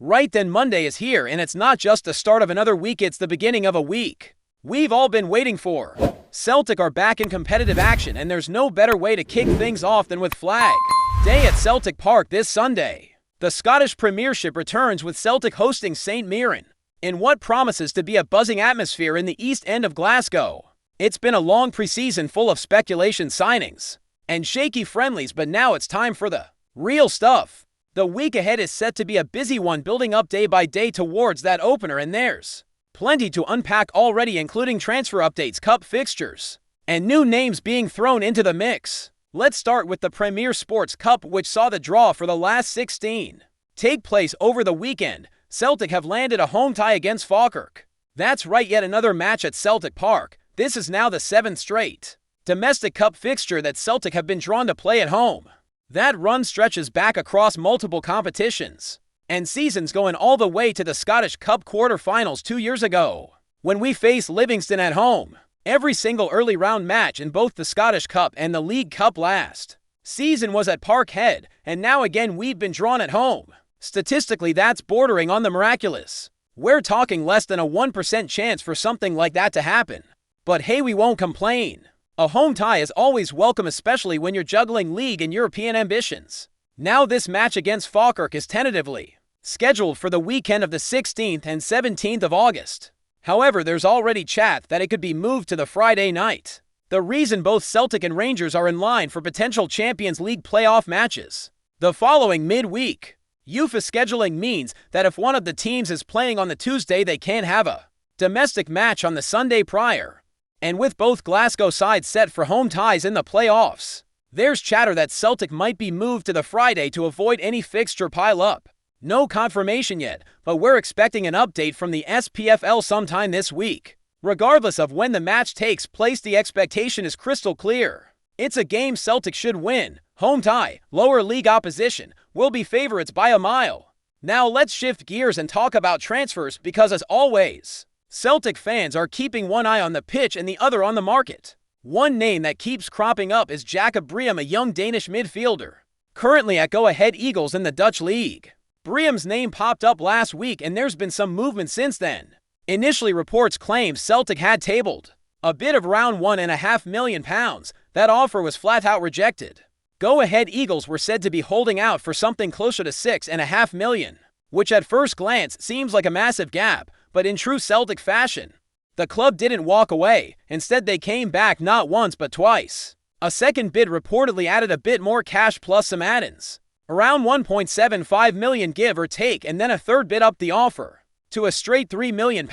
Right then, Monday is here, and it's not just the start of another week, it's the beginning of a week we've all been waiting for. Celtic are back in competitive action, and there's no better way to kick things off than with Flag Day at Celtic Park this Sunday. The Scottish Premiership returns with Celtic hosting St Mirren in what promises to be a buzzing atmosphere in the East End of Glasgow. It's been a long preseason full of speculation signings and shaky friendlies, but now it's time for the real stuff. The week ahead is set to be a busy one, building up day by day towards that opener, and there's plenty to unpack already, including transfer updates, cup fixtures, and new names being thrown into the mix. Let's start with the Premier Sports Cup, which saw the draw for the last 16 take place over the weekend. Celtic have landed a home tie against Falkirk. That's right, yet another match at Celtic Park. This is now the 7th straight domestic cup fixture that Celtic have been drawn to play at home. That run stretches back across multiple competitions and seasons, going all the way to the Scottish Cup quarter-finals 2 years ago, when we faced Livingston at home. Every single early round match in both the Scottish Cup and the League Cup last season was at Parkhead, and now again we've been drawn at home. Statistically, that's bordering on the miraculous. We're talking less than a 1% chance for something like that to happen. But hey, we won't complain. A home tie is always welcome, especially when you're juggling league and European ambitions. Now this match against Falkirk is tentatively scheduled for the weekend of the 16th and 17th of August. However, there's already chat that it could be moved to the Friday night. The reason: both Celtic and Rangers are in line for potential Champions League playoff matches the following midweek. UEFA scheduling means that if one of the teams is playing on the Tuesday, they can't have a domestic match on the Sunday prior. And with both Glasgow sides set for home ties in the playoffs, there's chatter that Celtic might be moved to the Friday to avoid any fixture pile-up. No confirmation yet, but we're expecting an update from the SPFL sometime this week. Regardless of when the match takes place, the expectation is crystal clear. It's a game Celtic should win. Home tie, lower league opposition, will be favorites by a mile. Now let's shift gears and talk about transfers, because as always, Celtic fans are keeping one eye on the pitch and the other on the market. One name that keeps cropping up is Jacob Bream, a young Danish midfielder, currently at Go Ahead Eagles in the Dutch League. Bream's name popped up last week, and there's been some movement since then. Initially, reports claimed Celtic had tabled a bid of around £1.5 million. That offer was flat out rejected. Go Ahead Eagles were said to be holding out for something closer to £6.5 million, which at first glance seems like a massive gap. But in true Celtic fashion, the club didn't walk away. Instead, they came back not once but twice. A second bid reportedly added a bit more cash plus some add-ins, around £1.75 million give or take, and then a third bid upped the offer to a straight £3 million.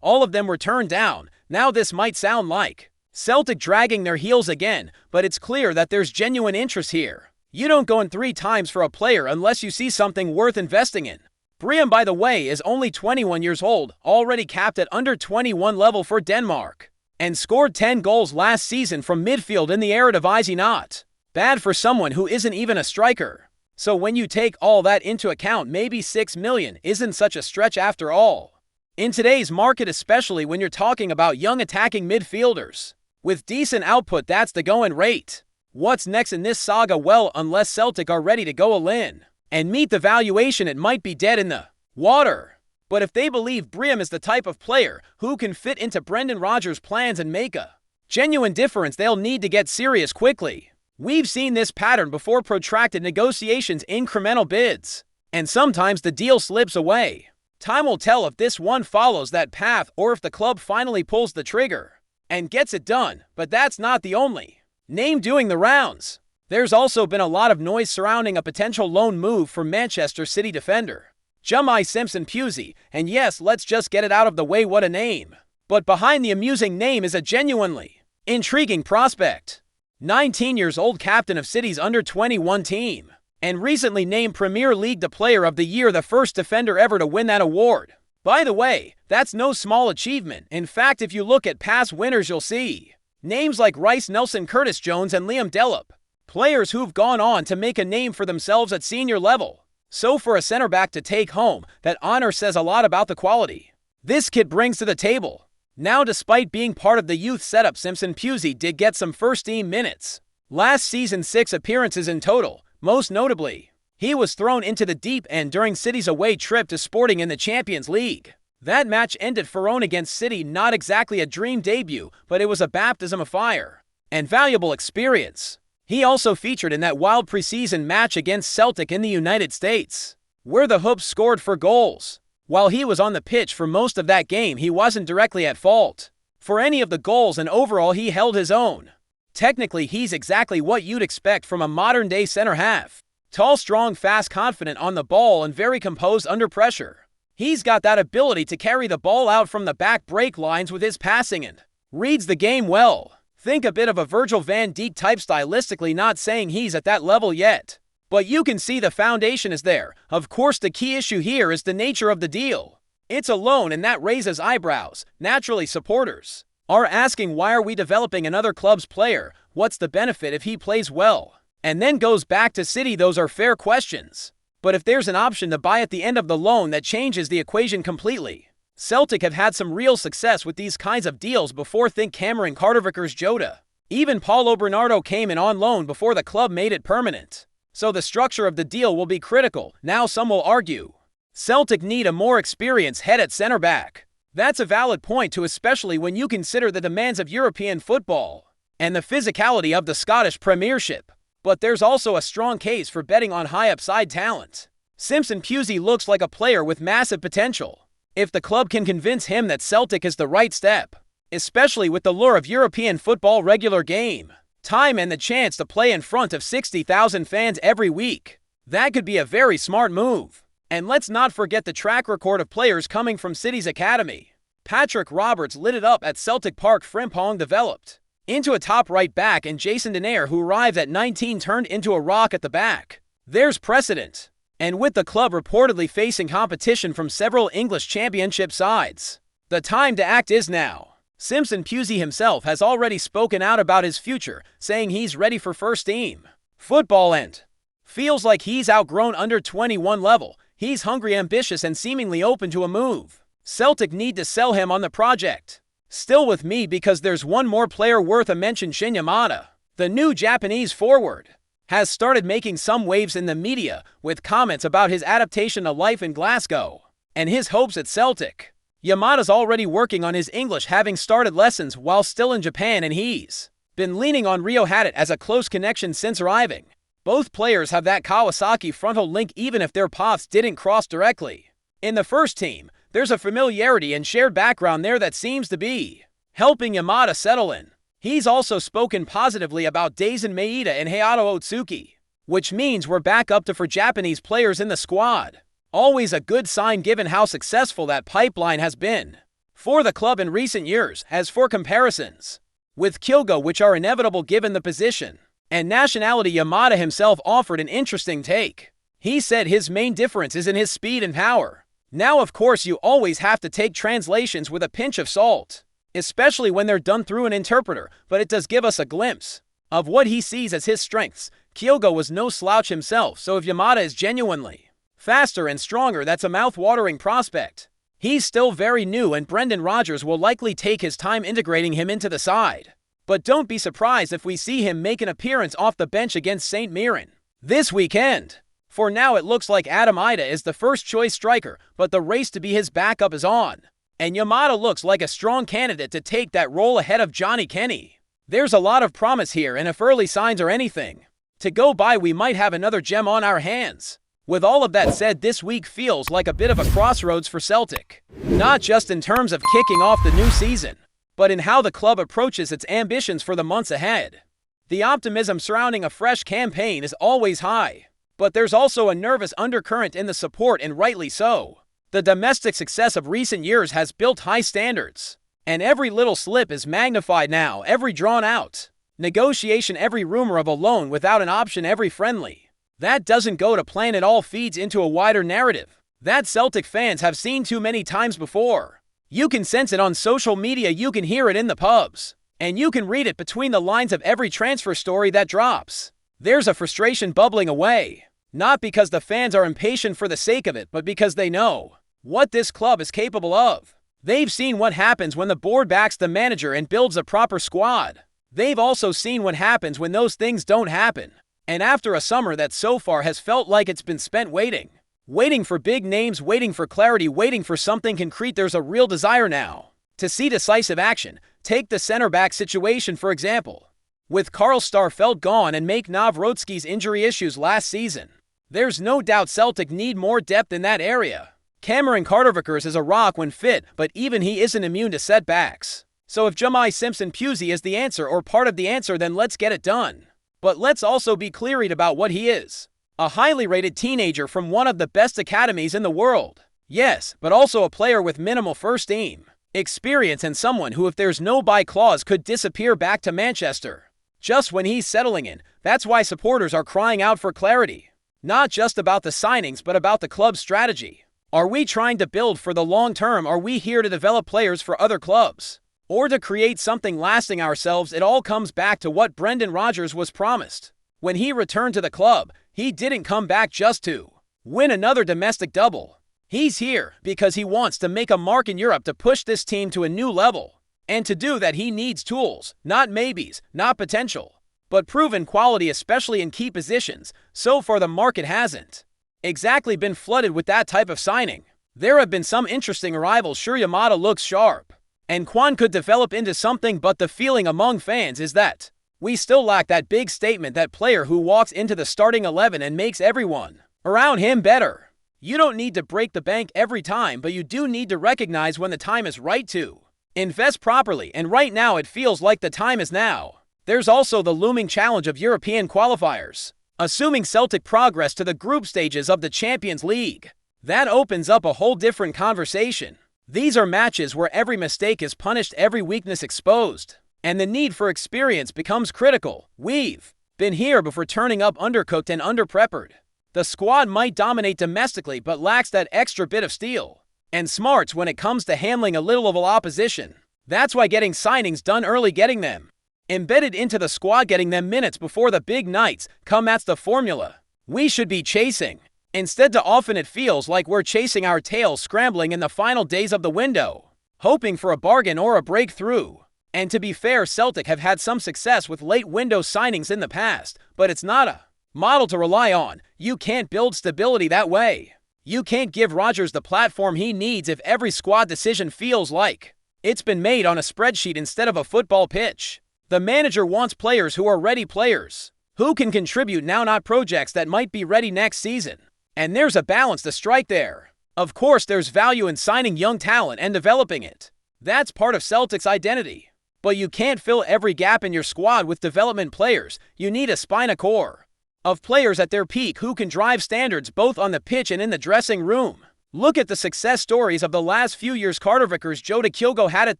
All of them were turned down. Now this might sound like Celtic dragging their heels again, but it's clear that there's genuine interest here. You don't go in 3 times for a player unless you see something worth investing in. Bream, by the way, is only 21 years old, already capped at under 21 level for Denmark, and scored 10 goals last season from midfield in the Eredivisie. Not bad for someone who isn't even a striker. So when you take all that into account, maybe $6 million isn't such a stretch after all. In today's market, especially when you're talking about young attacking midfielders with decent output, that's the going rate. What's next in this saga? Well, unless Celtic are ready to go all in and meet the valuation, it might be dead in the water. But if they believe Bream is the type of player who can fit into Brendan Rodgers' plans and make a genuine difference, they'll need to get serious quickly. We've seen this pattern before: protracted negotiations, incremental bids, and sometimes the deal slips away. Time will tell if this one follows that path or if the club finally pulls the trigger and gets it done. But that's not the only name doing the rounds. There's also been a lot of noise surrounding a potential loan move for Manchester City defender Jumai Simpson-Pusey, and yes, let's just get it out of the way, what a name. But behind the amusing name is a genuinely intriguing prospect. 19 years old, captain of City's under-21 team, and recently named Premier League the Player of the Year, the first defender ever to win that award. By the way, that's no small achievement. In fact, if you look at past winners, you'll see names like Rice Nelson, Curtis Jones, and Liam Delap, players who've gone on to make a name for themselves at senior level. So for a centre-back to take home that honor says a lot about the quality this kid brings to the table. Now, despite being part of the youth setup, Simpson-Pusey did get some first-team minutes last season, 6 appearances in total, most notably He was thrown into the deep end during City's away trip to Sporting in the Champions League. That match ended for Own against City, not exactly a dream debut, but it was a baptism of fire and valuable experience. He also featured in that wild preseason match against Celtic in the United States, where the Hoops scored 4 goals. While he was on the pitch for most of that game, he wasn't directly at fault for any of the goals, and overall he held his own. Technically, he's exactly what you'd expect from a modern-day center half. Tall, strong, fast, confident on the ball, and very composed under pressure. He's got that ability to carry the ball out from the back break lines with his passing and reads the game well. Think a bit of a Virgil van Dijk type stylistically, not saying he's at that level yet, but you can see the foundation is there. Of course, the key issue here is the nature of the deal. It's a loan, and that raises eyebrows. Naturally, supporters are asking, why are we developing another club's player? What's the benefit if he plays well and then goes back to City? Those are fair questions. But if there's an option to buy at the end of the loan, that changes the equation completely. Celtic have had some real success with these kinds of deals before. Think Cameron Carter-Vickers, Jota. Even Paulo Bernardo came in on loan before the club made it permanent. So the structure of the deal will be critical. Now some will argue Celtic need a more experienced head at center back. That's a valid point too, especially when you consider the demands of European football and the physicality of the Scottish Premiership. But there's also a strong case for betting on high upside talent. Simpson Pusey looks like a player with massive potential. If the club can convince him that Celtic is the right step, especially with the lure of European football, regular game time, and the chance to play in front of 60,000 fans every week, that could be a very smart move. And let's not forget the track record of players coming from City's academy. Patrick Roberts lit it up at Celtic Park. Frimpong developed into a top right back, and Jason Denayer, who arrived at 19, turned into a rock at the back. There's precedent. And with the club reportedly facing competition from several English Championship sides, the time to act is now. Simpson Pusey himself has already spoken out about his future, saying he's ready for first team football and feels like he's outgrown under 21 level. He's hungry, ambitious, and seemingly open to a move. Celtic need to sell him on the project. Still with me because there's one more player worth a mention. Shinya Yamada, the new Japanese forward, has started making some waves in the media with comments about his adaptation to life in Glasgow and his hopes at Celtic. Yamada's already working on his English, having started lessons while still in Japan, and he's been leaning on Rio Hadid as a close connection since arriving. Both players have that Kawasaki frontal link, even if their paths didn't cross directly. In the first team, there's a familiarity and shared background there that seems to be helping Yamada settle in. He's also spoken positively about Daisen Maeda and Hayato Otsuki, which means we're back up to 4 Japanese players in the squad. Always a good sign given how successful that pipeline has been for the club in recent years. As for comparisons with Kyogo, which are inevitable given the position and nationality, Yamada himself offered an interesting take. He said his main difference is in his speed and power. Now, of course, you always have to take translations with a pinch of salt, especially when they're done through an interpreter, but it does give us a glimpse of what he sees as his strengths. Kyogo was no slouch himself, so if Yamada is genuinely faster and stronger, that's a mouth-watering prospect. He's still very new, and Brendan Rodgers will likely take his time integrating him into the side. But don't be surprised if we see him make an appearance off the bench against St. Mirren this weekend. For now, it looks like Adam Ida is the first-choice striker, but the race to be his backup is on. And Yamada looks like a strong candidate to take that role ahead of Johnny Kenny. There's a lot of promise here, and if early signs are anything to go by, we might have another gem on our hands. With all of that said, this week feels like a bit of a crossroads for Celtic. Not just in terms of kicking off the new season, but in how the club approaches its ambitions for the months ahead. The optimism surrounding a fresh campaign is always high, but there's also a nervous undercurrent in the support, and rightly so. The domestic success of recent years has built high standards, and every little slip is magnified now. Every drawn-out negotiation, every rumor of a loan without an option, every friendly that doesn't go to plan, it all feeds into a wider narrative that Celtic fans have seen too many times before. You can sense it on social media, you can hear it in the pubs, and you can read it between the lines of every transfer story that drops. There's a frustration bubbling away, not because the fans are impatient for the sake of it, but because they know what this club is capable of. They've seen what happens when the board backs the manager and builds a proper squad. They've also seen what happens when those things don't happen. And after a summer that so far has felt like it's been spent waiting. Waiting for big names, waiting for clarity, waiting for something concrete, there's a real desire now to see decisive action. Take the center back situation for example. With Karl Starfelt gone and Make Nawrocki's injury issues last season, there's no doubt Celtic need more depth in that area. Cameron Carter-Vickers is a rock when fit, but even he isn't immune to setbacks. So if Jamai Simpson-Pusey is the answer or part of the answer, then let's get it done. But let's also be clear-eyed about what he is. A highly rated teenager from one of the best academies in the world. Yes, but also a player with minimal first-team experience and someone who, if there's no buy clause, could disappear back to Manchester just when he's settling in. That's why supporters are crying out for clarity. Not just about the signings, but about the club's strategy. Are we trying to build for the long term? Are we here to develop players for other clubs? Or to create something lasting ourselves? It all comes back to what Brendan Rodgers was promised. When he returned to the club, he didn't come back just to win another domestic double. He's here because he wants to make a mark in Europe, to push this team to a new level. And to do that, he needs tools, not maybes, not potential, but proven quality, especially in key positions. So far, the market hasn't exactly been flooded with that type of signing. There have been some interesting arrivals. Shinya Yamada looks sharp, and Kwan could develop into something, but the feeling among fans is that we still lack that big statement, that player who walks into the starting 11 and makes everyone around him better. You don't need to break the bank every time, but you do need to recognize when the time is right to invest properly, and right now it feels like the time is now. There's also the looming challenge of European qualifiers. Assuming Celtic progress to the group stages of the Champions League, that opens up a whole different conversation. These are matches where every mistake is punished, every weakness exposed, and the need for experience becomes critical. We've been here before, turning up undercooked and underprepared. The squad might dominate domestically but lacks that extra bit of steel and smarts when it comes to handling a little of opposition. That's why getting signings done early, getting them embedded into the squad, getting them minutes before the big nights come, that's the formula we should be chasing. Instead, too often it feels like we're chasing our tails, scrambling in the final days of the window, hoping for a bargain or a breakthrough. And to be fair, Celtic have had some success with late window signings in the past, but it's not a model to rely on. You can't build stability that way. You can't give Rodgers the platform he needs if every squad decision feels like it's been made on a spreadsheet instead of a football pitch. The manager wants players who are ready, players who can contribute now, not projects that might be ready next season. And there's a balance to strike there. Of course, there's value in signing young talent and developing it. That's part of Celtic's identity. But you can't fill every gap in your squad with development players. You need a spine core of players at their peak who can drive standards both on the pitch and in the dressing room. Look at the success stories of the last few years. Carter-Vickers, Joe Kyogo had it.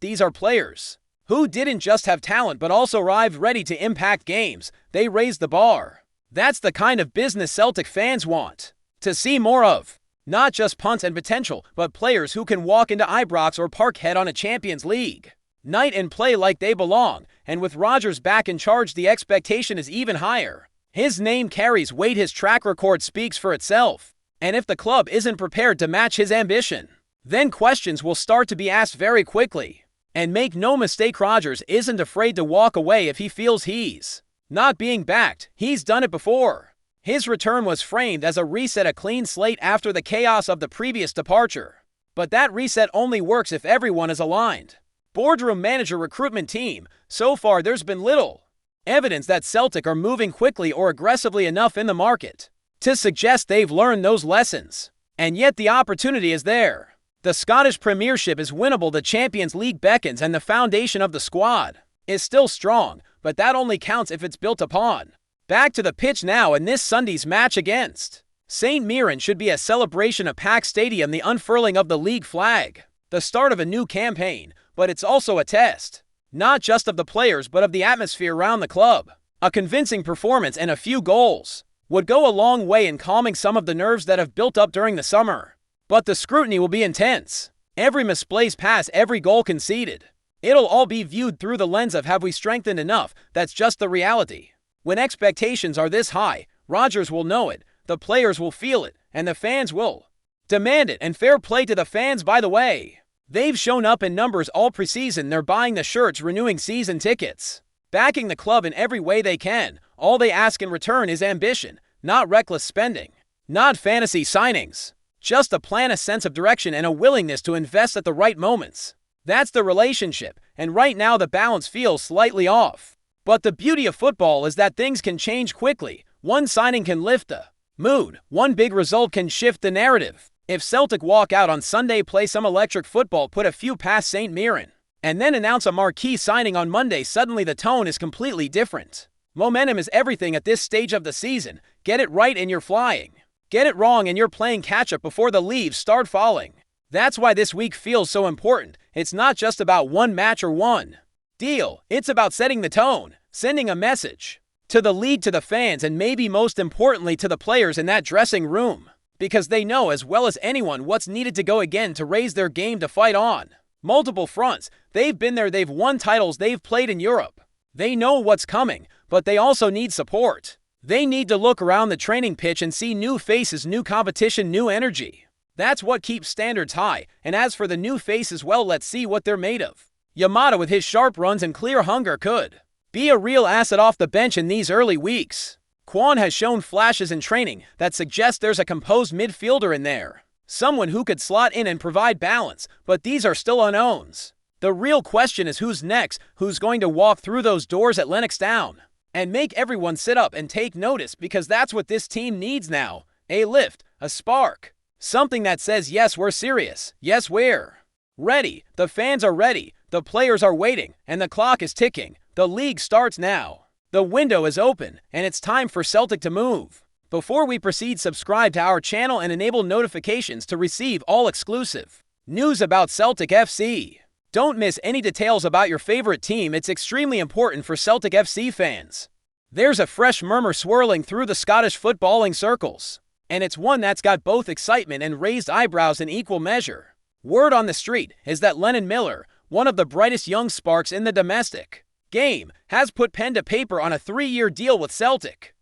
These are players who didn't just have talent but also arrived ready to impact games. They raised the bar. That's the kind of business Celtic fans want to see more of. Not just punts and potential, but players who can walk into Ibrox or Parkhead on a Champions League night and play like they belong. And with Rodgers back in charge, the expectation is even higher. His name carries weight, his track record speaks for itself. And if the club isn't prepared to match his ambition, then questions will start to be asked very quickly. And make no mistake, Rodgers isn't afraid to walk away if he feels he's not being backed. He's done it before. His return was framed as a reset, a clean slate after the chaos of the previous departure. But that reset only works if everyone is aligned. Boardroom, manager, recruitment team. So far, there's been little evidence that Celtic are moving quickly or aggressively enough in the market to suggest they've learned those lessons. And yet the opportunity is there. The Scottish Premiership is winnable, the Champions League beckons, and the foundation of the squad is still strong, but that only counts if it's built upon. Back to the pitch now, and this Sunday's match against St. Mirren should be a celebration, a packed stadium, the unfurling of the league flag, the start of a new campaign, but it's also a test, not just of the players but of the atmosphere around the club. A convincing performance and a few goals would go a long way in calming some of the nerves that have built up during the summer. But the scrutiny will be intense. Every misplaced pass, every goal conceded. It'll all be viewed through the lens of, have we strengthened enough? That's just the reality. When expectations are this high, Rodgers will know it, the players will feel it, and the fans will demand it. And fair play to the fans, by the way. They've shown up in numbers all preseason. They're buying the shirts, renewing season tickets. backing the club in every way they can. All they ask in return is ambition, not reckless spending, not fantasy signings. Just a plan, a sense of direction, and a willingness to invest at the right moments. That's the relationship, and right now the balance feels slightly off. But the beauty of football is that things can change quickly. One signing can lift the mood. One big result can shift the narrative. If Celtic walk out on Sunday, play some electric football, put a few past St. Mirren, and then announce a marquee signing on Monday, suddenly the tone is completely different. Momentum is everything at this stage of the season. Get it right and you're flying. Get it wrong and you're playing catch-up before the leaves start falling. That's why this week feels so important. It's not just about one match or one deal. It's about setting the tone, sending a message to the league, to the fans, and maybe most importantly to the players in that dressing room. Because they know as well as anyone what's needed to go again to raise their game, to fight on multiple fronts. They've been there, they've won titles, they've played in Europe. They know what's coming, but they also need support. They need to look around the training pitch and see new faces, new competition, new energy. That's what keeps standards high. And as for the new faces, well, let's see what they're made of. Yamada, with his sharp runs and clear hunger, could be a real asset off the bench in these early weeks. Kwon has shown flashes in training that suggest there's a composed midfielder in there. Someone who could slot in and provide balance, but these are still unknowns. The real question is who's next, who's going to walk through those doors at Lennox Town and make everyone sit up and take notice, because that's what this team needs now. A lift, a spark, something that says, yes, we're serious, yes, we're ready. The fans are ready, the players are waiting, and the clock is ticking. The league starts now. The window is open, and it's time for Celtic to move. Before we proceed, subscribe to our channel and enable notifications to receive all exclusive news about Celtic FC. Don't miss any details about your favorite team. It's extremely important for Celtic FC fans. There's a fresh murmur swirling through the Scottish footballing circles, and it's one that's got both excitement and raised eyebrows in equal measure. Word on the street is that Lennon Miller, one of the brightest young sparks in the domestic game, has put pen to paper on a 3-year deal with Celtic.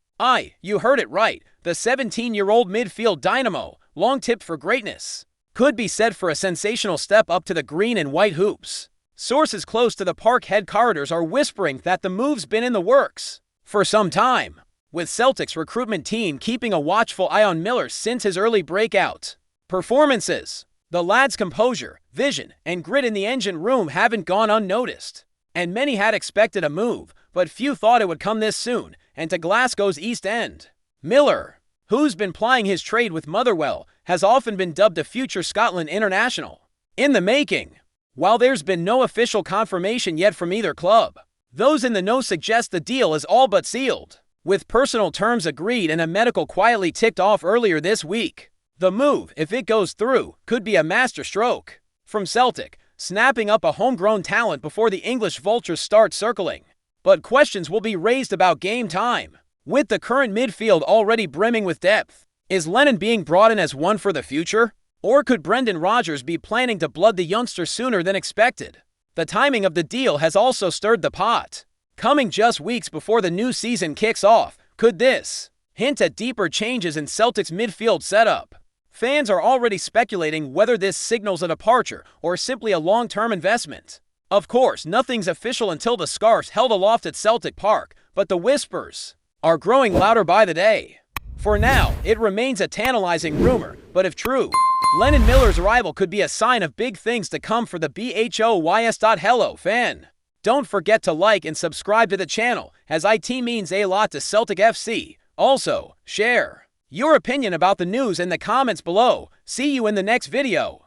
You heard it right. The 17-year-old midfield dynamo, long tipped for greatness, could be set for a sensational step up to the green and white hoops. Sources close to the Parkhead corridors are whispering that the move's been in the works for some time, with Celtic's recruitment team keeping a watchful eye on Miller since his early breakout performances. The lad's composure, vision, and grit in the engine room haven't gone unnoticed, and many had expected a move, but few thought it would come this soon, and to Glasgow's East End. Miller, who's been plying his trade with Motherwell, has often been dubbed a future Scotland international in the making. While there's been no official confirmation yet from either club, those in the know suggest the deal is all but sealed, with personal terms agreed and a medical quietly ticked off earlier this week. The move, if it goes through, could be a masterstroke from Celtic, snapping up a homegrown talent before the English vultures start circling. But questions will be raised about game time. With the current midfield already brimming with depth, is Lennon being brought in as one for the future? Or could Brendan Rodgers be planning to blood the youngster sooner than expected? The timing of the deal has also stirred the pot. Coming just weeks before the new season kicks off, could this hint at deeper changes in Celtic's midfield setup? Fans are already speculating whether this signals a departure or simply a long-term investment. Of course, nothing's official until the scarf's held aloft at Celtic Park, but the whispers are growing louder by the day. For now, it remains a tantalizing rumor, but if true, Lennon Miller's arrival could be a sign of big things to come for the BHOYS. Hello, fan. Don't forget to like and subscribe to the channel, as it means a lot to Celtic FC. Also, share your opinion about the news in the comments below. See you in the next video.